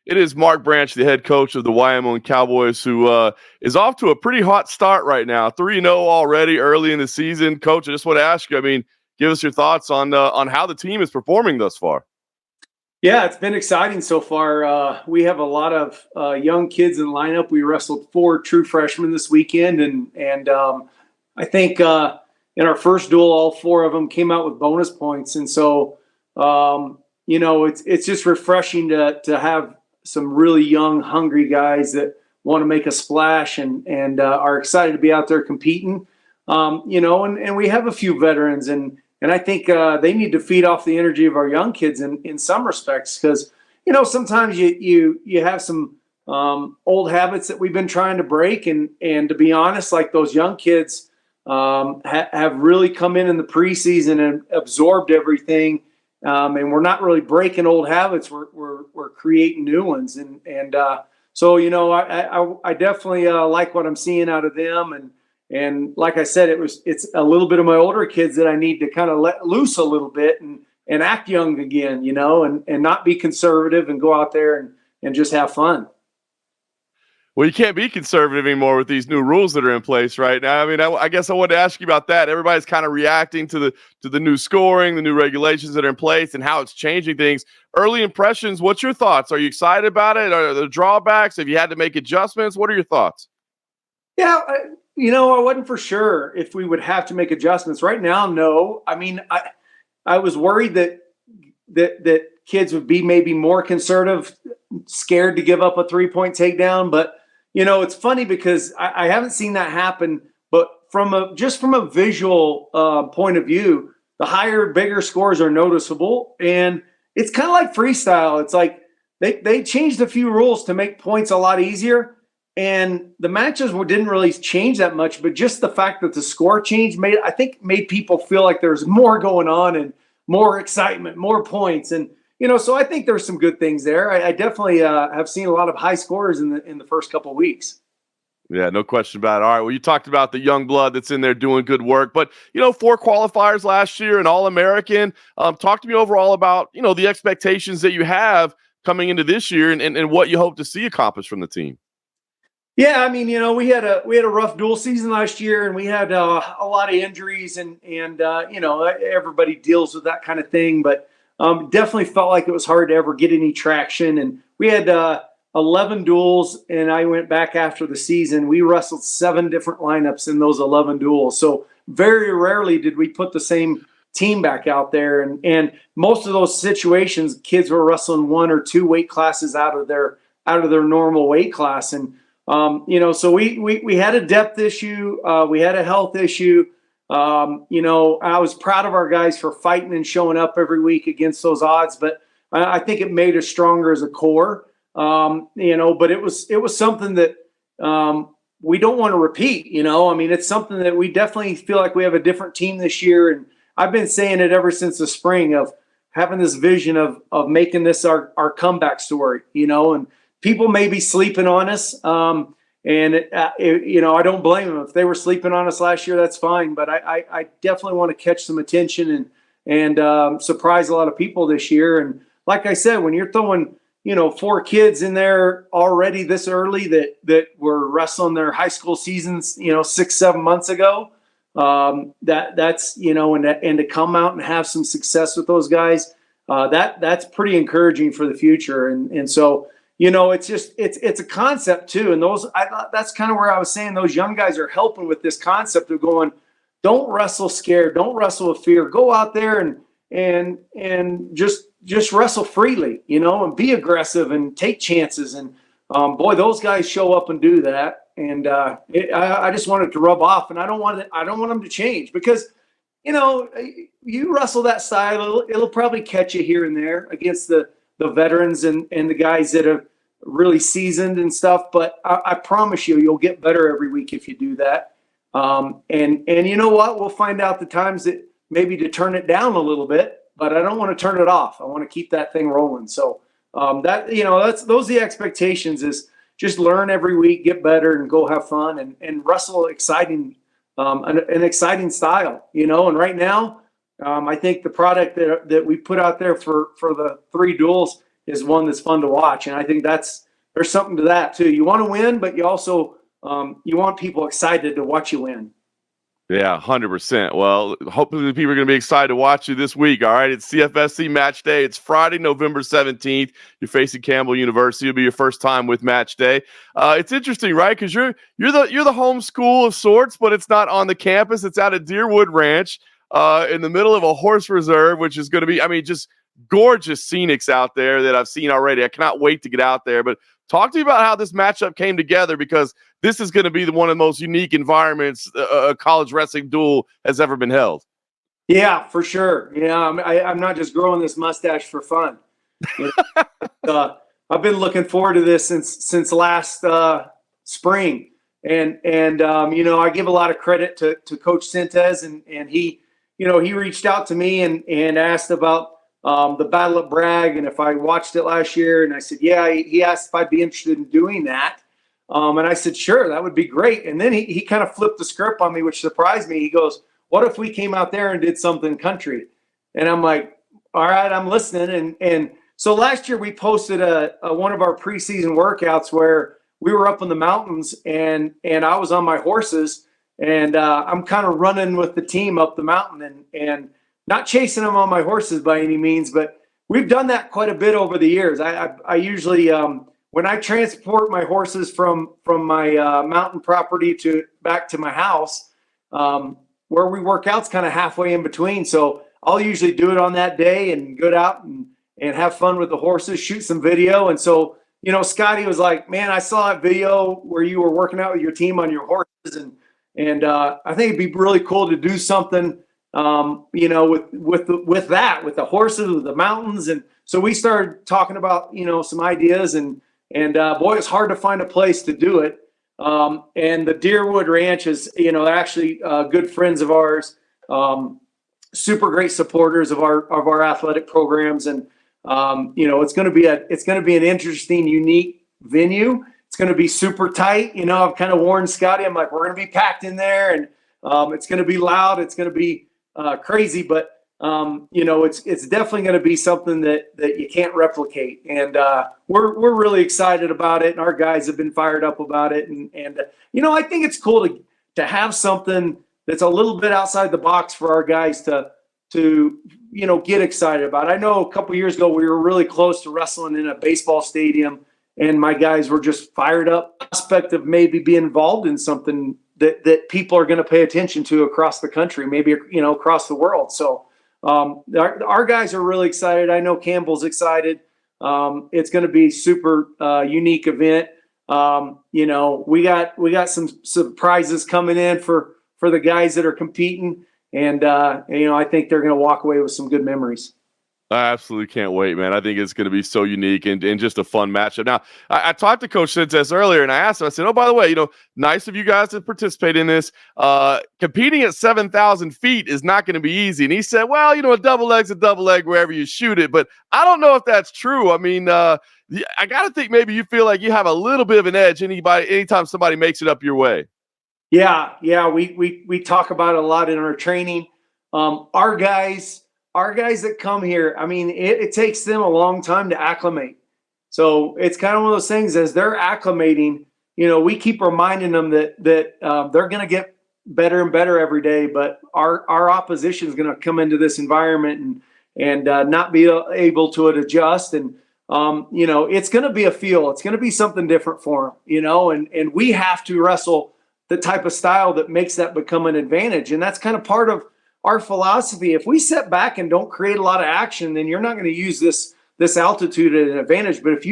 It is Mark Branch, the head coach of the Wyoming Cowboys, who is off to a pretty hot start right now. 3-0 already early in the season. Coach, I just want to ask you, give us your thoughts on how the team is performing thus far. Yeah, it's been exciting so far. We have a lot of young kids in the lineup. We wrestled 4 true freshmen this weekend, and I think in our first duel, all 4 of them came out with bonus points. And so, it's just refreshing to have some really young, hungry guys that want to make a splash and are excited to be out there competing. And we have a few veterans, and I think they need to feed off the energy of our young kids in some respects, because sometimes you have some old habits that we've been trying to break, and to be honest, like those young kids have really come in the preseason and absorbed everything. And we're not really breaking old habits. We're creating new ones. So I definitely like what I'm seeing out of them. And like I said, it's a little bit of my older kids that I need to kind of let loose a little bit and act young again, and not be conservative and go out there and just have fun. Well, you can't be conservative anymore with these new rules that are in place right now. I guess I wanted to ask you about that. Everybody's kind of reacting to the new scoring, the new regulations that are in place, and how it's changing things. Early impressions, what's your thoughts? Are you excited about it? Are there drawbacks? Have you had to make adjustments? What are your thoughts? Yeah, I wasn't for sure if we would have to make adjustments. Right now, no. I was worried that kids would be maybe more conservative, scared to give up a 3-point takedown, but it's funny because I haven't seen that happen, but from a visual point of view, the higher, bigger scores are noticeable. And it's kind of like freestyle. It's like they changed a few rules to make points a lot easier. And the matches didn't really change that much, but just the fact that the score changed made people feel like there's more going on and more excitement, more points. And so I think there's some good things there. I definitely have seen a lot of high scores in the first couple of weeks. Yeah, no question about it. All right, well, you talked about the young blood that's in there doing good work, but 4 qualifiers last year, an All-American. Talk to me overall about the expectations that you have coming into this year and what you hope to see accomplished from the team. Yeah, we had a rough dual season last year, and we had a lot of injuries, and everybody deals with that kind of thing, but. Definitely felt like it was hard to ever get any traction. And we had 11 duels, and I went back after the season. We wrestled 7 different lineups in those 11 duels. So very rarely did we put the same team back out there. And most of those situations, kids were wrestling 1 or 2 weight classes out of their normal weight class. And, so we had a depth issue. We had a health issue. I was proud of our guys for fighting and showing up every week against those odds, but I think it made us stronger as a core. But it was something that we don't want to repeat. It's something that we definitely feel like we have a different team this year, and I've been saying it ever since the spring of having this vision of making this our comeback story. And people may be sleeping on us. And, I don't blame them. If they were sleeping on us last year, that's fine. But I definitely want to catch some attention and surprise a lot of people this year. And like I said, when you're throwing, 4 kids in there already this early that were wrestling their high school seasons, 6-7 months ago, that's and to come out and have some success with those guys, that's pretty encouraging for the future. And so. It's a concept too. And that's kind of where I was saying those young guys are helping with this concept of going, don't wrestle scared. Don't wrestle with fear. Go out there and just wrestle freely, and be aggressive and take chances. And boy, those guys show up and do that. And I just want it to rub off, and I don't want them to change because, you wrestle that style, it'll probably catch you here and there against the veterans and the guys that are really seasoned and stuff. But I promise you'll get better every week if you do that. And you know what? We'll find out the times that maybe to turn it down a little bit, but I don't want to turn it off. I want to keep that thing rolling. So those are the expectations is just learn every week, get better, and go have fun and wrestle exciting, an exciting style, and right now, I think the product that we put out there for the 3 duels is one that's fun to watch. And I think there's something to that too. You want to win, but you also you want people excited to watch you win. Yeah, 100%. Well, hopefully people are going to be excited to watch you this week. All right, it's CFFC Match Day. It's Friday, November 17th. You're facing Campbell University. It'll be your first time with Match Day. It's interesting, right? Because you're the home school of sorts, but it's not on the campus. It's out at Deerwood Ranch, in the middle of a horse reserve, which is going to be, I mean, just gorgeous scenics out there that I've seen already. I cannot wait to get out there. But talk to me about how this matchup came together, because this is going to be one of the most unique environments a college wrestling duel has ever been held. Yeah, for sure. I'm not just growing this mustache for fun. I've been looking forward to this since last spring, and I give a lot of credit to Coach Sintez, and he reached out to me and asked about the Battle at Bragg, and if I watched it last year, and I said, yeah. He asked if I'd be interested in doing that. And I said, sure, that would be great. And then he kind of flipped the script on me, which surprised me. He goes, what if we came out there and did something country? And I'm like, all right, I'm listening. And so last year we posted one of our preseason workouts where we were up in the mountains, and I was on my horses, and I'm kind of running with the team up the mountain and not chasing them on my horses by any means, but we've done that quite a bit over the years. I usually, when I transport my horses from my mountain property back to my house, where we work out's kind of halfway in between. So I'll usually do it on that day and go out and have fun with the horses, shoot some video. And so, Scotty was like, man, I saw that video where you were working out with your team on your horses. And I think it'd be really cool to do something, with the horses, with the mountains. And so we started talking about, some ideas, and boy, it's hard to find a place to do it. And the Deerwood Ranch is, they're actually good friends of ours, super great supporters of our athletic programs. And, it's going to be an interesting, unique venue. It's going to be super tight. I've kind of warned Scotty, I'm like, we're going to be packed in there, and it's going to be loud. It's going to be crazy, but it's definitely going to be something that you can't replicate. And we're really excited about it, and our guys have been fired up about it. And I think it's cool to have something that's a little bit outside the box for our guys to get excited about. I know a couple years ago we were really close to wrestling in a baseball stadium, and my guys were just fired up. Prospect of maybe being involved in something that people are going to pay attention to across the country, maybe across the world. So our guys are really excited. I know Campbell's excited. It's going to be super unique event. We got some surprises coming in for the guys that are competing, and I think they're going to walk away with some good memories. I absolutely can't wait, man. I think it's going to be so unique and just a fun matchup. Now, I talked to Coach Sintez earlier, and I asked him, I said, oh, by the way, nice of you guys to participate in this. Competing at 7,000 feet is not going to be easy. And he said, well, a double leg's a double leg wherever you shoot it. But I don't know if that's true. I mean, I got to think maybe you feel like you have a little bit of an edge anytime somebody makes it up your way. Yeah. We talk about it a lot in our training. Our guys that come here, I mean, it takes them a long time to acclimate. So it's kind of one of those things, as they're acclimating, we keep reminding them that they're going to get better and better every day, but our opposition is going to come into this environment and not be able to adjust. And, it's going to be a feel. It's going to be something different for them, and we have to wrestle the type of style that makes that become an advantage. And that's kind of part of our philosophy. If we sit back and don't create a lot of action, then you're not going to use this altitude at an advantage. But if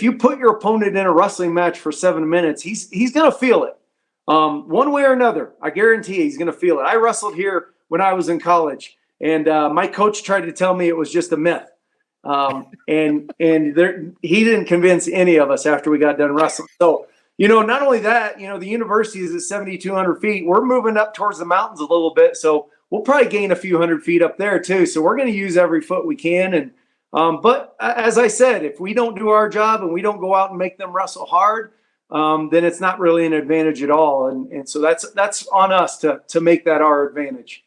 you put your opponent in a wrestling match for 7 minutes, he's going to feel it one way or another. I guarantee he's going to feel it. I wrestled here when I was in college, and my coach tried to tell me it was just a myth. And he didn't convince any of us after we got done wrestling. So, not only that, the university is at 7,200 feet. We're moving up towards the mountains a little bit. So we'll probably gain a few hundred feet up there too. So we're going to use every foot we can. And, but as I said, if we don't do our job and we don't go out and make them wrestle hard, then it's not really an advantage at all. And so that's on us to make that our advantage.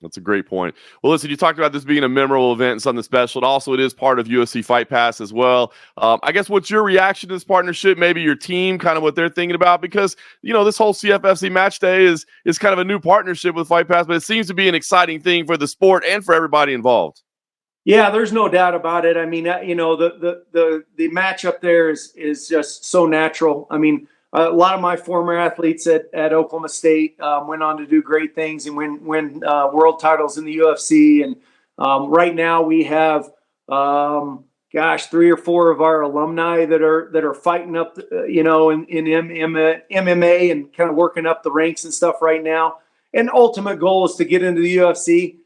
That's a great point. Well, listen, you talked about this being a memorable event and something special. And also, it is part of UFC Fight Pass as well. I guess what's your reaction to this partnership? Maybe your team, kind of what they're thinking about, because this whole CFFC Match Day is kind of a new partnership with Fight Pass, but it seems to be an exciting thing for the sport and for everybody involved. Yeah, there's no doubt about it. I mean, the matchup there is just so natural. I mean, a lot of my former athletes at Oklahoma State went on to do great things and win world titles in the UFC. And right now we have, 3 or 4 of our alumni that are fighting up, in MMA and kind of working up the ranks and stuff right now. And ultimate goal is to get into the UFC.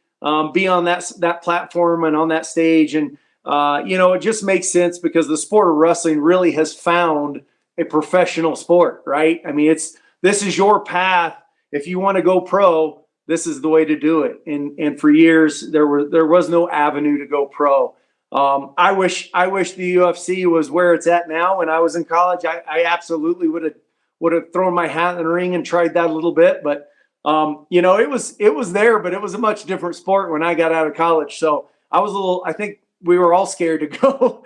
Be on that platform and on that stage. And, it just makes sense because the sport of wrestling really has found a professional sport, right? I mean, this is your path. If you want to go pro, this is the way to do it. And for years, there was no avenue to go pro. I wish the UFC was where it's at now. When I was in college, I absolutely would have thrown my hat in the ring and tried that a little bit, but it was there, but it was a much different sport when I got out of college. So I think we were all scared to go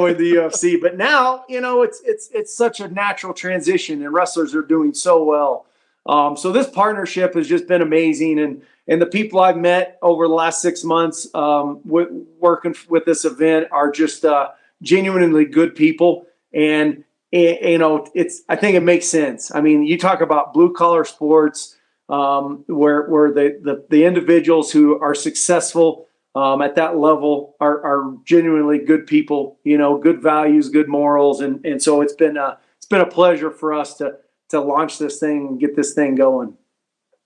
in the UFC, but now, it's such a natural transition and wrestlers are doing so well. So this partnership has just been amazing. And the people I've met over the last 6 months, working with this event are just, genuinely good people. And, I think it makes sense. I mean, you talk about blue collar sports, where the individuals who are successful at that level are genuinely good people, good values, good morals, and so it's been a pleasure for us to launch this thing and get this thing going.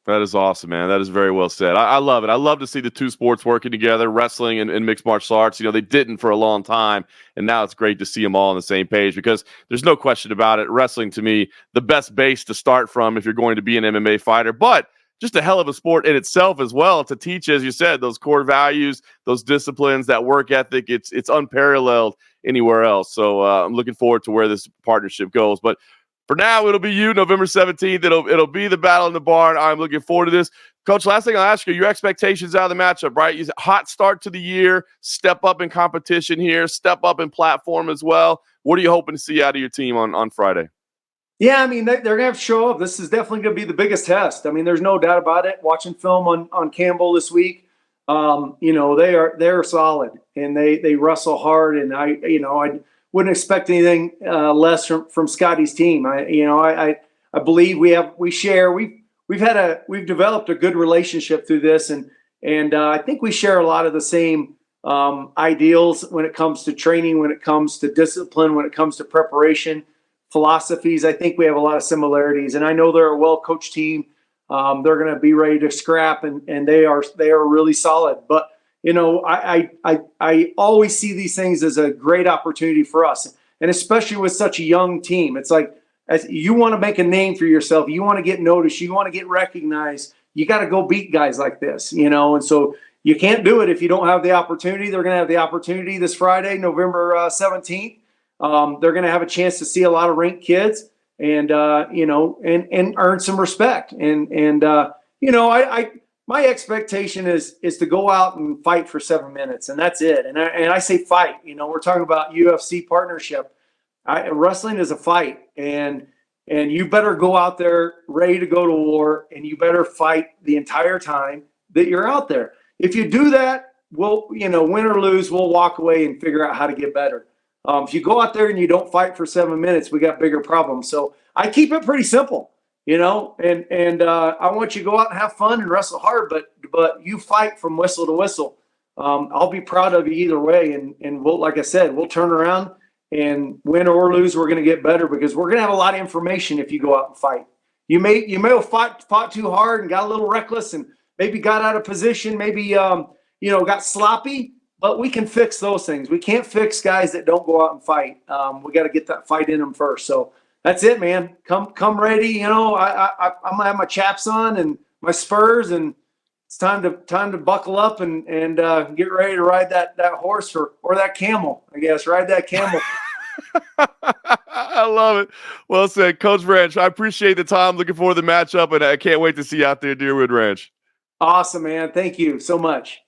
That is awesome, man. That is very well said. I love it. I love to see the two sports working together, wrestling and mixed martial arts. They didn't for a long time, and now it's great to see them all on the same page because there's no question about it. Wrestling, to me, the best base to start from if you're going to be an MMA fighter, but just a hell of a sport in itself as well to teach, as you said, those core values, those disciplines, that work ethic. It's unparalleled anywhere else. So I'm looking forward to where this partnership goes. But for now, it'll be you, November 17th. It'll be the battle in the barn. I'm looking forward to this. Coach, last thing I'll ask you, your expectations out of the matchup, right? Hot start to the year, step up in competition here, step up in platform as well. What are you hoping to see out of your team on Friday? Yeah, I mean, they're going to have to show up. This is definitely going to be the biggest test. I mean, there's no doubt about it. Watching film on Campbell this week, they're solid and they wrestle hard. And I wouldn't expect anything less from Scotty's team. I believe we've developed a good relationship through this, and I think we share a lot of the same ideals when it comes to training, when it comes to discipline, when it comes to preparation. Philosophies. I think we have a lot of similarities, and I know they're a well-coached team. They're going to be ready to scrap, and they are really solid. But I always see these things as a great opportunity for us, and especially with such a young team. It's like, as you want to make a name for yourself, you want to get noticed, you want to get recognized. You got to go beat guys like this, and so you can't do it if you don't have the opportunity. They're going to have the opportunity this Friday, November 17th. They're going to have a chance to see a lot of ranked kids and earn some respect. My expectation is to go out and fight for 7 minutes, and that's it. And I say fight, we're talking about UFC partnership. Wrestling is a fight, and you better go out there ready to go to war, and you better fight the entire time that you're out there. If you do that, we'll, win or lose, we'll walk away and figure out how to get better. If you go out there and you don't fight for 7 minutes, we got bigger problems. So I keep it pretty simple, and I want you to go out and have fun and wrestle hard, but you fight from whistle to whistle. I'll be proud of you either way. And we'll, like I said, we'll turn around and win or lose. We're going to get better because we're going to have a lot of information if you go out and fight. You may have fought too hard and got a little reckless and maybe got out of position, maybe, got sloppy. But we can fix those things. We can't fix guys that don't go out and fight. We got to get that fight in them first. So that's it, man. Come ready. I'm gonna have my chaps on and my spurs, and it's time to buckle up and get ready to ride that horse or that camel. I guess ride that camel. I love it. Well said, Coach Branch. I appreciate the time. Looking forward to the matchup, and I can't wait to see you out there at Deerwood Ranch. Awesome, man. Thank you so much.